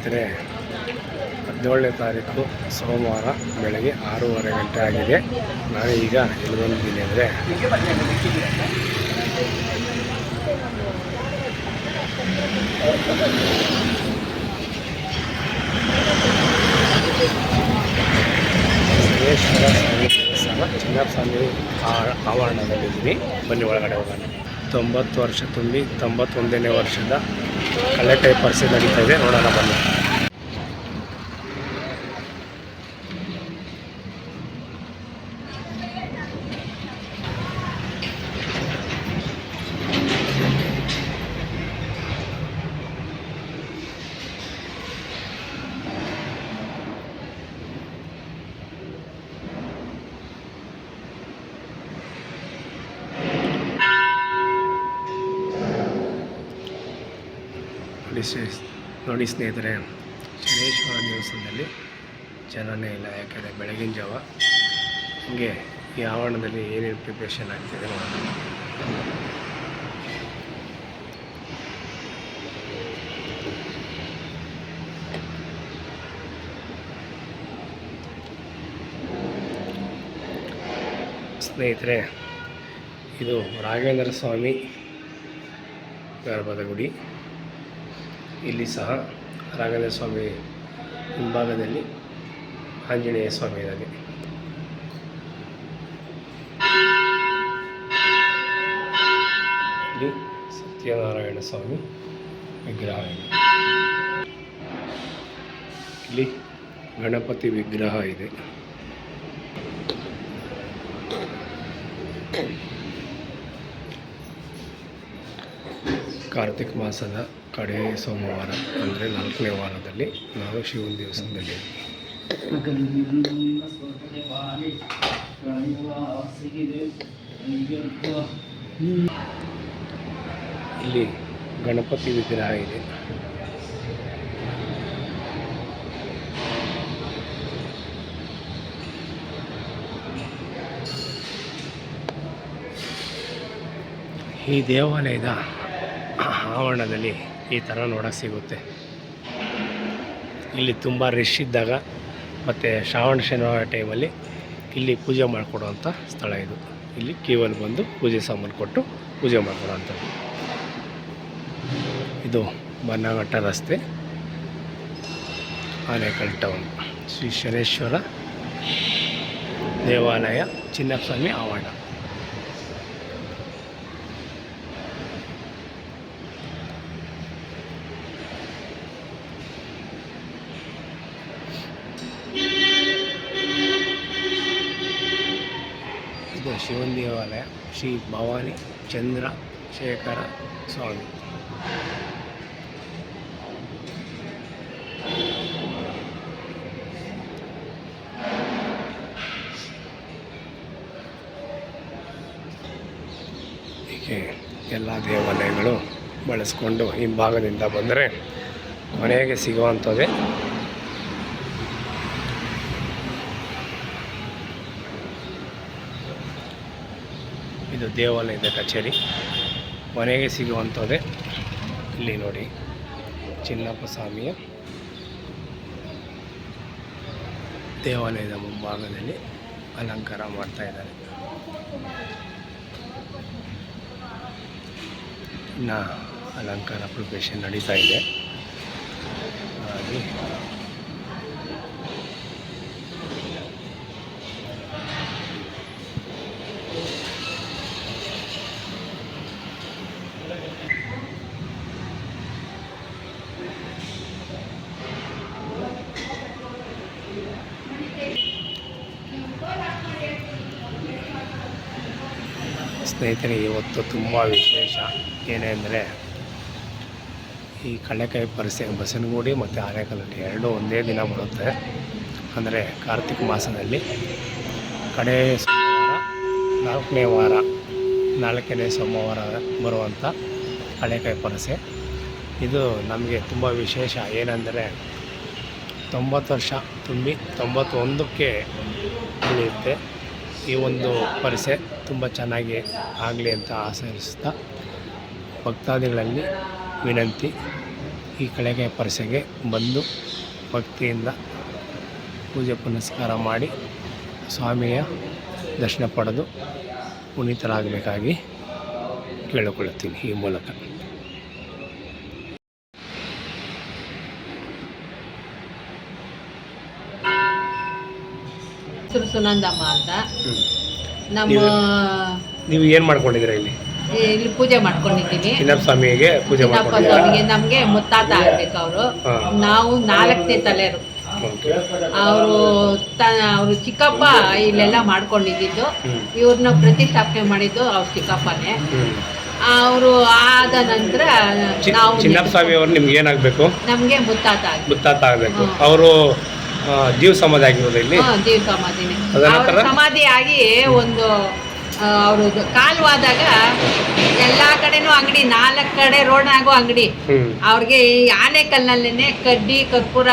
ಸ್ನೇಹಿತರೆ, 17ನೇ ತಾರೀಕು ಸೋಮವಾರ ಬೆಳಗ್ಗೆ 6:30 ಗಂಟೆ ಆಗಿದೆ. ನಾನು ಈಗ ಎಲ್ಲಿ ಬಂದಿದ್ದೀನಿ ಅಂದರೆ ಶನೇಶ್ವರ ಸ್ವಾಮಿ ದೇವಸ್ಥಾನ ಚಿನ್ನಸ್ವಾಮಿ ಆವರಣದಲ್ಲಿದ್ದೀನಿ. ಬನ್ನಿ ಒಳಗಡೆ ಹೋಗೋಣ. 90 ವರ್ಷ ತುಂಬಿ 91ನೇ ವರ್ಷದ ಕಲೆಕೈ ಪರಿಸೆ ನಡೀತಾ ಇದೆ, ನೋಡೋಣ ಬನ್ನಿ. ನೋಡಿ ಸ್ನೇಹಿತರೆ, ಶನೇಶ್ವರ ದೇವಸ್ಥಾನದಲ್ಲಿ ಜನನೇ ಇಲ್ಲ. ಯಾಕೆಂದರೆ ಬೆಳಗಿನ ಜಾವ. ಹೀಗೆ ಈ ಆವರಣದಲ್ಲಿ ಏನೇನು ಪ್ರಿಪ್ರೇಷನ್ ಆಗ್ತಿದೆ ನೋಡೋಣ. ಸ್ನೇಹಿತರೆ, ಇದು ರಾಘವೇಂದ್ರ ಸ್ವಾಮಿ ಗರ್ಭದ ಗುಡಿ. ಇಲ್ಲಿ ಸಹ ರಾಘವೇಂದ್ರ ಸ್ವಾಮಿ ಹಿಂಭಾಗದಲ್ಲಿ ಆಂಜನೇಯ ಸ್ವಾಮಿ ಇದ್ದಾನೆ. ಇಲ್ಲಿ ಸತ್ಯನಾರಾಯಣ ಸ್ವಾಮಿ ವಿಗ್ರಹ ಇದೆ. ಇಲ್ಲಿ ಗಣಪತಿ ವಿಗ್ರಹ ಇದೆ. ಕಾರ್ತಿಕ ಮಾಸದ ಕಡೆ ಸೋಮವಾರ ಅಂದರೆ 4ನೇ ವಾರದಲ್ಲಿ ನಾವು ಶಿವನ ದೇವಸ್ಥಾನದಲ್ಲಿ ಇಲ್ಲಿ ಗಣಪತಿ ವಿಗ್ರಹ ಇದೆ. ಈ ದೇವಾಲಯದ ಆವರಣದಲ್ಲಿ ಈ ಥರ ನೋಡೋಕ್ಕೆ ಸಿಗುತ್ತೆ. ಇಲ್ಲಿ ತುಂಬ ರಶ್ ಇದ್ದಾಗ ಮತ್ತು ಶ್ರಾವಣ ಶನಿವಾರ ಟೈಮಲ್ಲಿ ಇಲ್ಲಿ ಪೂಜೆ ಮಾಡಿಕೊಡುವಂಥ ಸ್ಥಳ ಇದು. ಇಲ್ಲಿ ಕ್ಯೂವಲ್ಲಿ ಬಂದು ಪೂಜೆ ಸಾಮಾನು ಕೊಟ್ಟು ಪೂಜೆ ಮಾಡಿಕೊಡುವಂಥದ್ದು. ಇದು ಬನ್ನಘಟ್ಟ ರಸ್ತೆ, ಆನೇಕಲ್ ಟೌನ್, ಶ್ರೀ ಶನೇಶ್ವರ ದೇವಾಲಯ ಚಿನ್ನಸ್ವಾಮಿ ಆವರಣ. ಇದು ಶಿವನ ದೇವಾಲಯ, ಶ್ರೀ ಭವಾನಿ ಚಂದ್ರಶೇಖರ ಸ್ವಾಮಿ. ಹೀಗೆ ಎಲ್ಲ ದೇವಾಲಯಗಳು ಬಳಸ್ಕೊಂಡು ಹಿಂಭಾಗದಿಂದ ಬಂದರೆ ಮನೆಗೆ ಸಿಗುವಂಥದ್ದೇ ಇದು ದೇವಾಲಯದ ಕಚೇರಿ. ಮನೆಗೆ ಸಿಗುವಂಥದ್ದೇ. ಇಲ್ಲಿ ನೋಡಿ, ಚಿನ್ನಪ್ಪ ಸ್ವಾಮಿಯ ದೇವಾಲಯದ ಮುಂಭಾಗದಲ್ಲಿ ಅಲಂಕಾರ ಮಾಡ್ತಾ ಇದ್ದಾರೆ. ಇನ್ನು ಅಲಂಕಾರ ಪ್ರಿಪರೇಷನ್ ನಡೀತಾ ಇದೆ. ಹಾಗೆ ಸ್ನೇಹಿತರೆ, ಇವತ್ತು ತುಂಬ ವಿಶೇಷ ಏನೆಂದರೆ ಈ ಕಳ್ಳೆಕಾಯಿ ಪರಿಸೆ ಬಸವನಗುಡಿ ಮತ್ತು ಆನೇಕಲ್ಲಲ್ಲಿ ಎರಡೂ ಒಂದೇ ದಿನ ಬರುತ್ತೆ. ಅಂದರೆ ಕಾರ್ತಿಕ ಮಾಸದಲ್ಲಿ ಕಡೆ ಸೋಮವಾರ 4ನೇ ವಾರ 4ನೇ ಸೋಮವಾರ ಬರುವಂಥ ಕಳ್ಳೆಕಾಯಿ ಪರಿಸೆ. ಇದು ನಮಗೆ ತುಂಬ ವಿಶೇಷ. ಏನೆಂದರೆ 90 ವರ್ಷ ತುಂಬಿ 91ಕ್ಕೆ ಉಳಿಯುತ್ತೆ. ಈ ಒಂದು ಪರಿಸೆ ತುಂಬ ಚೆನ್ನಾಗಿ ಆಗಲಿ ಅಂತ ಆಶಯಿಸ್ತಾ ಭಕ್ತಾದಿಗಳಲ್ಲಿ ವಿನಂತಿ. ಈ ಕಳೆಕಾಯಿ ಪರಿಸೆಗೆ ಬಂದು ಭಕ್ತಿಯಿಂದ ಪೂಜೆ ಪುನಸ್ಕಾರ ಮಾಡಿ ಸ್ವಾಮಿಯ ದರ್ಶನ ಪಡೆದು ಪುನೀತರಾಗಬೇಕಾಗಿ ಕೇಳಿಕೊಳ್ಳುತ್ತೀನಿ ಈ ಮೂಲಕ. ಸುನಂದಮ್ಮ ಅಂತ ನಮ್ಮ ನೀವು ಏನು ಮಾಡ್ಕೊಂಡಿದ್ದೀರಾ ಇಲ್ಲಿ? ಇಲ್ಲಿ ಪೂಜೆ ಮಾಡ್ಕೊಂಡಿದ್ದೀವಿ. ಚಿನ್ನಪ್ಪ ಸ್ವಾಮಿಗೆ ಪೂಜೆ ಸ್ವಾಮಿಗೆ ನಮಗೆ ಮುತ್ತಾತ ಆಗ್ಬೇಕು ಅವರು. ನಾವು 4ನೇ ತಲೆರು. ಅವರು ಚಿಕ್ಕಪ್ಪ ಇಲ್ಲೆಲ್ಲ ಮಾಡ್ಕೊಂಡಿದ್ದು. ಇವ್ರನ್ನ ಪ್ರತಿಷ್ಠಾಪನೆ ಮಾಡಿದ್ದು ಅವ್ರ ಚಿಕ್ಕಪ್ಪನೇ. ಅವರು ಆದ ನಂತರ ನಾವು ಚಿನ್ನಪ್ಪ ಸ್ವಾಮಿ ಅವರು ನಿಮ್ಗೆ ಏನಾಗಬೇಕು? ನಮಗೆ ಮುತ್ತಾತ ಆಗಬೇಕು. ಅವರು ಜೀವ ಸಮಾಧಿ ಆಗಿರೋದು ಇಲ್ಲಿ? ಜೀವ ಸಮಾಧಿನೇ. ಸಮಾಧಿ ಆಗಿ ಒಂದು ಅವ್ರದ್ದು ಕಾಲವಾದಾಗ ಎಲ್ಲಾ ಕಡೆನೂ ಅಂಗಡಿ, 4 ಕಡೆ ರೋಡ್ನಾಗೂ ಅಂಗಡಿ. ಅವ್ರಿಗೆ ಆನೆಕಲ್ನಲ್ಲೇನೆ ಕಡ್ಡಿ ಕರ್ಪೂರ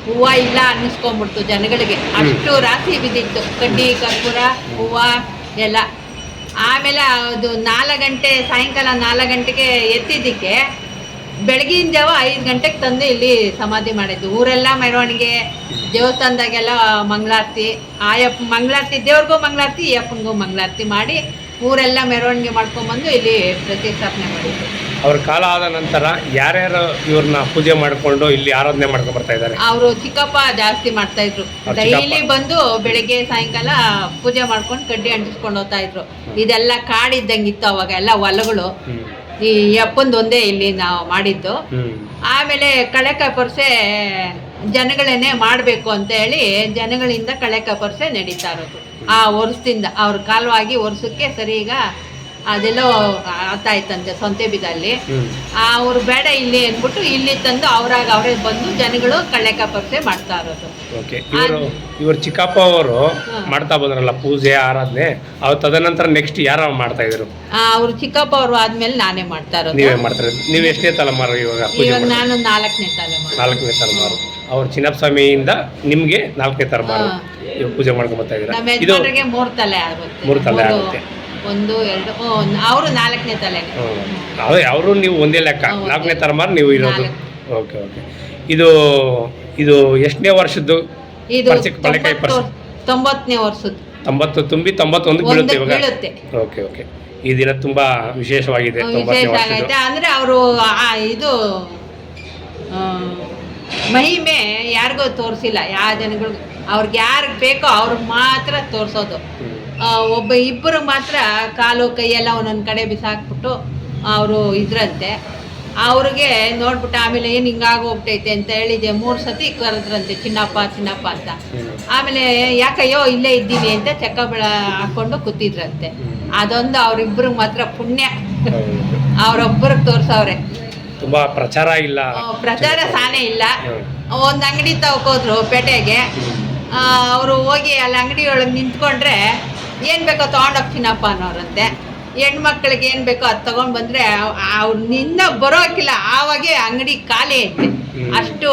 ಹೂವ ಇಲ್ಲ ಅನ್ನಿಸ್ಕೊಂಡ್ಬಿಡ್ತು ಜನಗಳಿಗೆ. ಅಷ್ಟು ರಾಶಿ ಬಿದ್ದಿತ್ತು ಕಡ್ಡಿ ಕರ್ಪೂರ ಹೂವ ಎಲ್ಲ. ಆಮೇಲೆ ಅದು 4 ಗಂಟೆ ಸಾಯಂಕಾಲ 4 ಗಂಟೆಗೆ ಎತ್ತಿದ್ದಕ್ಕೆ ಬೆಳಗಿನ ಜಾವ 5 ಗಂಟೆಗೆ ತಂದು ಇಲ್ಲಿ ಸಮಾಧಿ ಮಾಡಿದ್ದು. ಊರೆಲ್ಲ ಮೆರವಣಿಗೆ, ದೇವಸ್ಥಾನದಾಗೆಲ್ಲ ಮಂಗಳಾರತಿ, ಆಯಪ್ಪ ಮಂಗಳಾರತಿ, ದೇವ್ರಿಗೂ ಮಂಗಳಾರತಿ, ಈ ಅಪ್ಪನಿಗೂ ಮಂಗಳಾರತಿ ಮಾಡಿ ಊರೆಲ್ಲ ಮೆರವಣಿಗೆ ಮಾಡ್ಕೊಂಡ್ಬಂದು ಇಲ್ಲಿ ಪ್ರತಿಷ್ಠಾಪನೆ ಮಾಡಿದ್ದು. ಅವ್ರ ಕಾಲ ಆದ ನಂತರ ಯಾರ್ಯಾರು ಇವ್ರನ್ನ ಪೂಜೆ ಮಾಡಿಕೊಂಡು ಇಲ್ಲಿ ಆರಾಧನೆ ಮಾಡ್ಕೊಂಡು ಬರ್ತಾ ಇದ್ದಾರೆ? ಅವರು ಚಿಕ್ಕಪ್ಪ ಜಾಸ್ತಿ ಮಾಡ್ತಾ ಇದ್ರು. ಡೈಲಿ ಬಂದು ಬೆಳಿಗ್ಗೆ ಸಾಯಂಕಾಲ ಪೂಜೆ ಮಾಡ್ಕೊಂಡು ಕಡ್ಡಿ ಅಂಟಿಸ್ಕೊಂಡು ಹೋಗ್ತಾ ಇದ್ರು. ಇದೆಲ್ಲ ಕಾಡಿದ್ದಂಗಿತ್ತು ಅವಾಗ, ಎಲ್ಲ ಹೊಲಗಳು. ಈ ಅಪ್ಪಂದು ಒಂದೇ ಇಲ್ಲಿ ನಾವು ಮಾಡಿದ್ದು. ಆಮೇಲೆ ಕಳೆಕಾಯಿ ಪರ್ಸೆ ಜನಗಳನ್ನೇ ಮಾಡಬೇಕು ಅಂತ ಹೇಳಿ ಜನಗಳಿಂದ ಕಳೆಕಾಯಿ ಪರ್ಸೆ ನಡೀತಾ ಇರೋದು. ಆ ವರ್ಷದಿಂದ ಅವ್ರ ಕಾಲವಾಗಿ ವರ್ಷಕ್ಕೆ ಸರಿ ಈಗ ಅದೆಲ್ಲೋ ಆತಾಯ್ತಂತೆ ಸೊಂತೆ ಬಿದಲ್ಲಿ. ಅವ್ರು ಬೇಡ ಇಲ್ಲಿ ಅಂದ್ಬಿಟ್ಟು ಇಲ್ಲಿ ತಂದು ಅವರೇ ಬಂದು ಜನಗಳು ಕಳೆಕಾಯಿ ಪರ್ಸೆ ಮಾಡ್ತಾ ಇರೋದು. ಇವರು ಚಿಕ್ಕಪ್ಪ ಅವರು ಮಾಡ್ತಾ ಬಂದ್ರಲ್ಲ ಪೂಜೆ ಆರಾಧನೆ, ಅವ್ರು ತದನಂತರ ನೆಕ್ಸ್ಟ್ ಯಾರು ಮಾಡ್ತಾ ಇದ್ರು? ಅವ್ರು ಚಿಕ್ಕಪ್ಪ ಅವರು ಆದ್ಮೇಲೆ ನಾನೇ ಮಾಡ್ತಾ ಇರೋದು. ನೀವೇ ಮಾಡ್ತಾರೆ? ನೀವು ಎಷ್ಟನೇ ತಲೆಮಾರು ಇವಾಗ? ನಾನು 4ನೇ ತಲೆಮಾರು. 4ನೇ ತಲೆಮಾರು. ಅವ್ರು ಚಿನ್ನಪ್ಪ ಸ್ವಾಮಿಯಿಂದ ನಿಮ್ಗೆ 4ನೇ ತಲೆಮಾರು ಪೂಜೆ ಮಾಡ್ಕೊಂಡ್ ಬರ್ತಾ ಇದ್ದೀರಾ? ಇದು 3 ತಲೆ ಆಗುತ್ತೆ. 3 ತಲೆ ಆಗುತ್ತೆ. 1 2 ಅವರು 4ನೇ ತಲೆ. ಅವರು ನೀವು ಒಂದೇ ಲೆಕ್ಕ, 4ನೇ ತಲೆಮಾರು ನೀವು ಇರೋದು. Okay okay. ಇದು ಎಷ್ಟನೇ ವರ್ಷದ್ದು? ಇದು 90ನೇ ವರ್ಷದ್ದು. 90 ತುಂಬಿ 91 ಬೀಳುತ್ತೆ ಇವಾಗ. Okay okay. ಈ ದಿನ ತುಂಬಾ ವಿಶೇಷವಾಗಿದೆ. ಅಂದ್ರೆ ಅವರು ಇದು ಮಹಿಮೆ ಯಾರಿಗೂ ತೋರಿಸಿಲ್ಲ. ಯಾವ ಜನಗಳು ಅವ್ರಿಗೆ ಯಾರಿಗೆ ಬೇಕೋ ಅವ್ರಿಗೆ ಮಾತ್ರ ತೋರಿಸೋದು. ಇಬ್ಬರು ಮಾತ್ರ ಕಾಲು ಕೈಯೆಲ್ಲ ಒಂದೊಂದು ಕಡೆ ಬಿಸಾಕ್ಬಿಟ್ಟು ಅವರು ಇದ್ರಂತೆ. ಅವ್ರಿಗೆ ನೋಡ್ಬಿಟ್ಟು ಆಮೇಲೆ ಏನು ಹಿಂಗಾಗೋಗ್ತೈತೆ ಅಂತ ಹೇಳಿದೆ 3 ಸತಿ ಕರೆದ್ರಂತೆ ಚಿನ್ನಪ್ಪ ಅಂತ. ಆಮೇಲೆ ಯಾಕಯ್ಯೋ ಇಲ್ಲೇ ಇದ್ದೀನಿ ಅಂತ ಚಕ್ಕ ಹಾಕೊಂಡು ಕೂತಿದ್ರಂತೆ. ಅದೊಂದು ಅವ್ರಿಬ್ರಿಗೆ ಮಾತ್ರ ಪುಣ್ಯ. ಅವ್ರೊಬ್ಬರಿಗೆ ತೋರ್ಸವ್ರೆ. ತುಂಬಾ ಪ್ರಚಾರ ಸಾನೇ ಇಲ್ಲ. ಒಂದು ಅಂಗಡಿ ತಗೋದ್ರು ಪೇಟೆಗೆ. ಅವರು ಹೋಗಿ ಅಲ್ಲಿ ಅಂಗಡಿ ಒಳಗೆ ನಿಂತ್ಕೊಂಡ್ರೆ ಏನು ಬೇಕೋ ತೊಗೊಂಡೋಗಿ ಚಿನ್ನಪ್ಪ ಅನ್ನೋರಂತೆ. ಹೆಣ್ಮಕ್ಳಿಗೆ ಏನು ಬೇಕೋ ಅದು ತೊಗೊಂಡು ಬಂದರೆ ಅವ್ರು ನಿನ್ನ ಬರೋಕಿಲ್ಲ, ಆವಾಗೆ ಅಂಗಡಿ ಖಾಲಿ ಐತೆ. ಅಷ್ಟು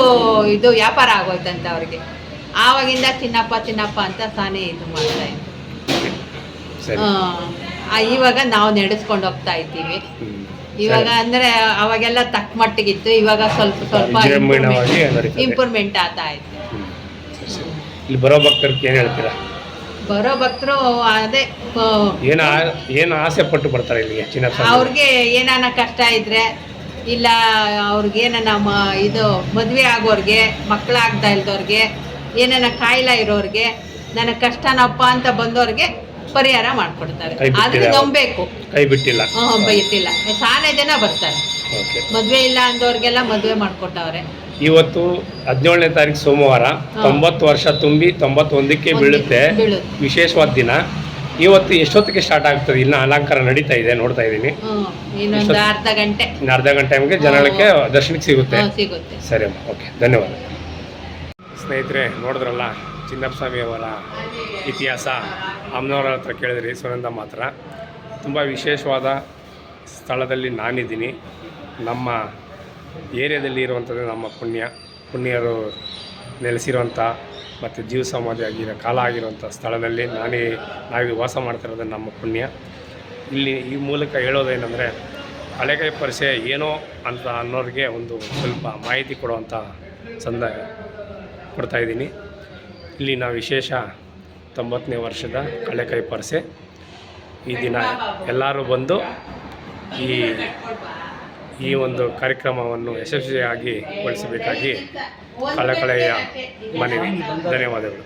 ಇದು ವ್ಯಾಪಾರ ಆಗೋಯ್ತಂತೆ ಅವ್ರಿಗೆ. ಆವಾಗಿಂದ ಚಿನ್ನಪ್ಪ ಅಂತ ಸಾನೇ ಇದು ಮಾಡ್ತಾ ಇದ್ರು. ಇವಾಗ ನಾವು ನಡೆಸ್ಕೊಂಡು ಹೋಗ್ತಾ ಇದ್ದೀವಿ. ಇವಾಗ ಅಂದರೆ ಅವಾಗೆಲ್ಲ ತಕ್ಕ ಮಟ್ಟಿಗಿತ್ತು, ಇವಾಗ ಸ್ವಲ್ಪ ಇಂಪ್ರೂವ್ಮೆಂಟ್ ಆಗ್ತಾ ಐತೆ. ಇಲ್ಲಿ ಬರೋ ಭಕ್ತರಿಗೆ ಏನು ಹೇಳ್ತೀರಾ? ಬರೋ ಭಕ್ತರು ಅದೇ ಏನು ಆಸೆ ಪಟ್ಟು ಬರ್ತಾರೆ ಇಲ್ಲಿಗೆ ಚಿನ್ನಪ್ಪ? ಅವ್ರಿಗೆ ಏನಾನ ಕಷ್ಟ ಇದ್ರೆ, ಇಲ್ಲ ಅವ್ರಿಗೆ ಏನಾನ ಇದು ಮದುವೆ ಆಗೋರಿಗೆ, ಮಕ್ಕಳಾಗ್ತಾ ಇಲ್ದವ್ರಿಗೆ, ಏನಾನ ಕಾಯಿಲೆ ಇರೋರಿಗೆ, ನನಗೆ ಕಷ್ಟನಪ್ಪ ಅಂತ ಬಂದವ್ರಿಗೆ ಪರಿಹಾರ ಮಾಡ್ಕೊಡ್ತಾರೆ. ಆದ್ರೆ ನಂಬೇಕು, ಕೈ ಬಿಟ್ಟಿಲ್ಲ. ಬಿಟ್ಟಿಲ್ಲ. ಸಾನೇ ಜನ ಬರ್ತಾರೆ. ಮದುವೆ ಇಲ್ಲ ಅಂದವ್ರಿಗೆಲ್ಲ ಮದುವೆ ಮಾಡ್ಕೊಟ್ಟವ್ರೆ. ಇವತ್ತು 17ನೇ ತಾರೀಕು ಸೋಮವಾರ, 90 ವರ್ಷ ತುಂಬಿ 91ಕ್ಕೆ ಬೀಳುತ್ತೆ. ವಿಶೇಷವಾದ ದಿನ. ಇವತ್ತು ಎಷ್ಟೊತ್ತಿಗೆ ಸ್ಟಾರ್ಟ್ ಆಗ್ತದೆ? ಇನ್ನು ಅಲಂಕಾರ ನಡೀತಾ ಇದೆ, ನೋಡ್ತಾ ಇದ್ದೀನಿ. ಇನ್ನೊಂದು ಅರ್ಧ ಗಂಟೆ ಜನಗಳಿಗೆ ದರ್ಶನಕ್ಕೆ ಸಿಗುತ್ತೆ. ಸರಿ ಅಮ್ಮ, ಓಕೆ, ಧನ್ಯವಾದ. ಸ್ನೇಹಿತರೆ, ನೋಡಿದ್ರಲ್ಲ ಚಿನ್ನಪ್ಪ ಸ್ವಾಮಿಯವರ ಇತಿಹಾಸ. ಅಮ್ಮನವರ ಹತ್ರ ಕೇಳಿದ್ರಿ, ಸುನಂದಮ್ಮ ಹತ್ರ. ತುಂಬ ವಿಶೇಷವಾದ ಸ್ಥಳದಲ್ಲಿ ನಾನಿದ್ದೀನಿ. ನಮ್ಮ ಏರಿಯಾದಲ್ಲಿ ಇರುವಂಥದ್ದು ನಮ್ಮ ಪುಣ್ಯರು ನೆಲೆಸಿರುವಂಥ ಮತ್ತು ಜೀವ ಸಮಾಧಿ ಆಗಿರೋ ಕಾಲ ಆಗಿರುವಂಥ ಸ್ಥಳದಲ್ಲಿ ನಾವೀಗ ವಾಸ ಮಾಡ್ತಿರೋದು ನಮ್ಮ ಪುಣ್ಯ. ಇಲ್ಲಿ ಈ ಮೂಲಕ ಹೇಳೋದೇನೆಂದರೆ, ಹಳೆಕಾಯಿ ಪರಿಚಯ ಏನೋ ಅಂತ ಅನ್ನೋರಿಗೆ ಒಂದು ಸ್ವಲ್ಪ ಮಾಹಿತಿ ಕೊಡುವಂಥ ಸಂದ ಕೊಡ್ತಾಯಿದ್ದೀನಿ. ಇಲ್ಲಿನ ವಿಶೇಷ 90ನೇ ವರ್ಷದ ಕಡಲೆಕಾಯಿ ಪರಿಷೆ. ಈ ದಿನ ಎಲ್ಲರೂ ಬಂದು ಈ ಒಂದು ಕಾರ್ಯಕ್ರಮವನ್ನು ಯಶಸ್ವಿಯಾಗಿ ಗೊಳಿಸಬೇಕಾಗಿ ಕಳಕಳೆಯ ಮನವಿ. ಧನ್ಯವಾದಗಳು.